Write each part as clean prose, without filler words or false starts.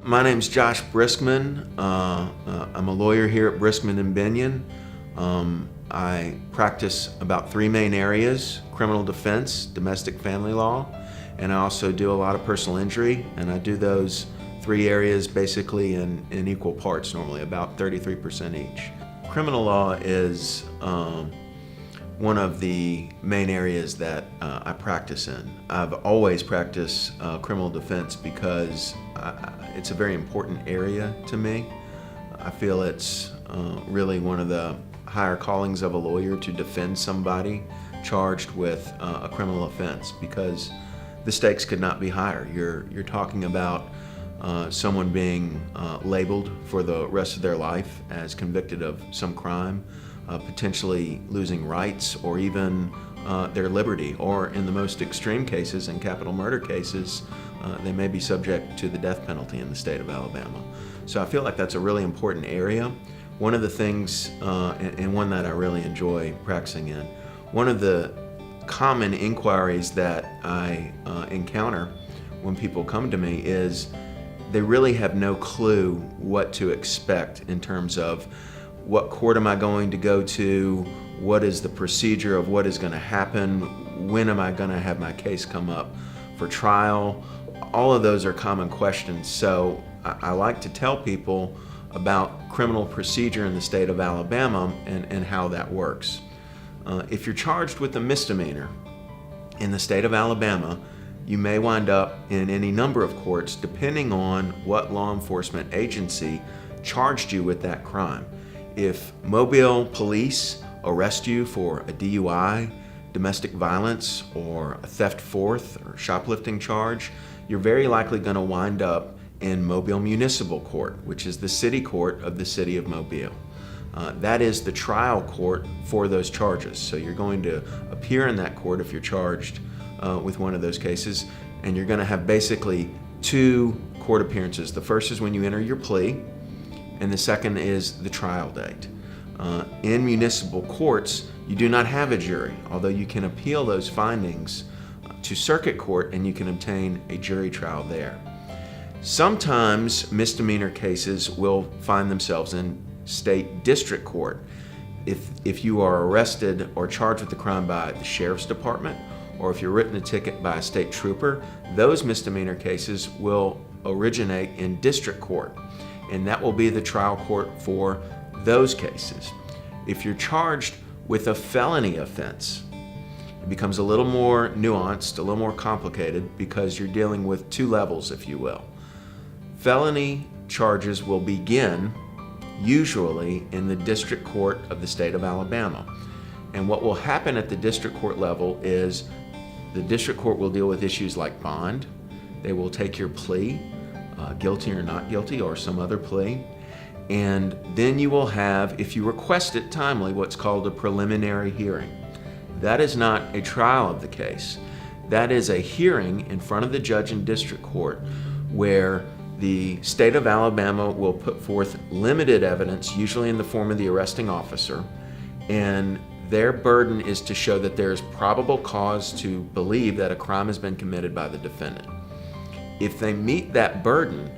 My name's Josh Briskman. I'm a lawyer here at Briskman and Binion. I practice about three main areas: criminal defense, domestic family law, and I also do a lot of personal injury, and I do those three areas basically in equal parts, normally about 33% each. Criminal law is one of the main areas that I practice in. I've always practiced criminal defense because it's a very important area to me. I feel it's really one of the higher callings of a lawyer to defend somebody charged with a criminal offense, because the stakes could not be higher. You're talking about someone being labeled for the rest of their life as convicted of some crime, potentially losing rights or even their liberty, or in the most extreme cases, in capital murder cases, they may be subject to the death penalty in the state of Alabama. So I feel like that's a really important area. One of the things, and one that I really enjoy practicing in, one of the common inquiries that I encounter when people come to me is they really have no clue what to expect in terms of what court am I going to go to, what is the procedure of what is going to happen, when am I going to have my case come up for trial. All of those are common questions. So I like to tell people about criminal procedure in the state of Alabama and how that works. If you're charged with a misdemeanor in the state of Alabama, you may wind up in any number of courts depending on what law enforcement agency charged you with that crime. If Mobile police arrest you for a DUI, domestic violence, or a theft fourth or shoplifting charge, you're very likely going to wind up in Mobile Municipal Court, which is the city court of the city of Mobile. That is the trial court for those charges. So you're going to appear in that court if you're charged with one of those cases, and you're going to have basically two court appearances. The first is when you enter your plea, and the second is the trial date. In municipal courts, you do not have a jury, although you can appeal those findings to circuit court and you can obtain a jury trial there. Sometimes misdemeanor cases will find themselves in state district court. If you are arrested or charged with the crime by the sheriff's department, or if you're written a ticket by a state trooper, those misdemeanor cases will originate in district court, and that will be the trial court for those cases. If you're charged with a felony offense, it becomes a little more nuanced, a little more complicated, because you're dealing with two levels, if you will. Felony charges will begin usually in the district court of the state of Alabama. And what will happen at the district court level is the district court will deal with issues like bond. They will take your plea, guilty or not guilty, or some other plea. And then you will have, if you request it timely, what's called a preliminary hearing. That is not a trial of the case. That is a hearing in front of the judge in district court where the state of Alabama will put forth limited evidence, usually in the form of the arresting officer, and their burden is to show that there is probable cause to believe that a crime has been committed by the defendant. If they meet that burden,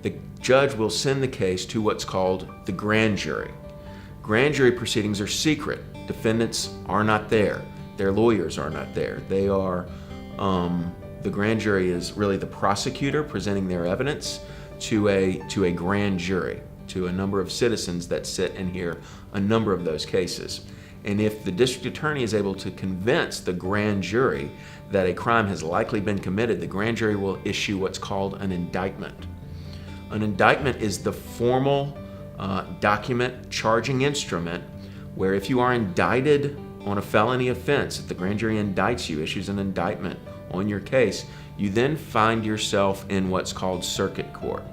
the judge will send the case to what's called the grand jury. Grand jury proceedings are secret. Defendants are not there. Their lawyers are not there. They are, the grand jury is really the prosecutor presenting their evidence to a grand jury, to a number of citizens that sit and hear a number of those cases. And if the district attorney is able to convince the grand jury that a crime has likely been committed, the grand jury will issue what's called an indictment. An indictment is the formal document charging instrument where if you are indicted on a felony offense, if the grand jury indicts you, issues an indictment on your case, you then find yourself in what's called circuit court.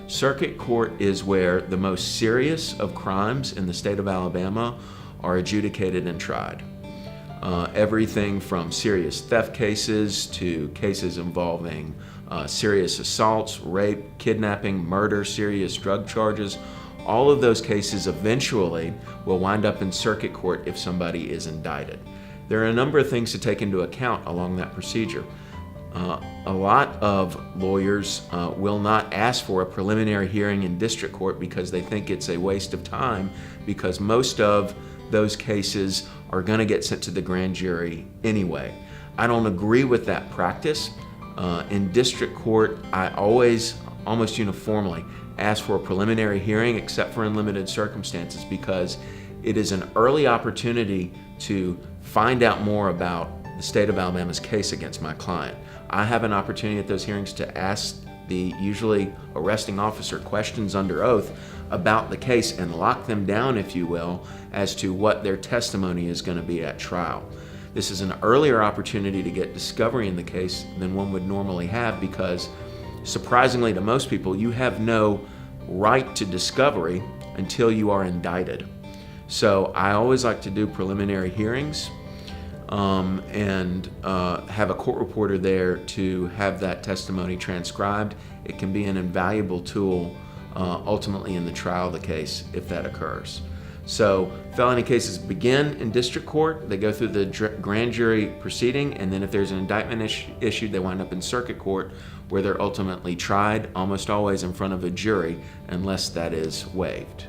Circuit court is where the most serious of crimes in the state of Alabama are adjudicated and tried. Everything from serious theft cases to cases involving serious assaults, rape, kidnapping, murder, serious drug charges, all of those cases eventually will wind up in circuit court if somebody is indicted. There are a number of things to take into account along that procedure. A lot of lawyers will not ask for a preliminary hearing in district court because they think it's a waste of time, because most of those cases are going to get sent to the grand jury anyway. I don't agree with that practice. In district court, I always, almost uniformly, ask for a preliminary hearing except for in limited circumstances, because it is an early opportunity to find out more about the state of Alabama's case against my client. I have an opportunity at those hearings to ask the usually arresting officer questions under oath about the case and lock them down, if you will, as to what their testimony is going to be at trial. This is an earlier opportunity to get discovery in the case than one would normally have, because surprisingly to most people, you have no right to discovery until you are indicted. So I always like to do preliminary hearings and have a court reporter there to have that testimony transcribed. It can be an invaluable tool ultimately in the trial of the case if that occurs. So felony cases begin in district court, they go through the grand jury proceeding, and then if there's an indictment issued, they wind up in circuit court, where they're ultimately tried, almost always in front of a jury, unless that is waived.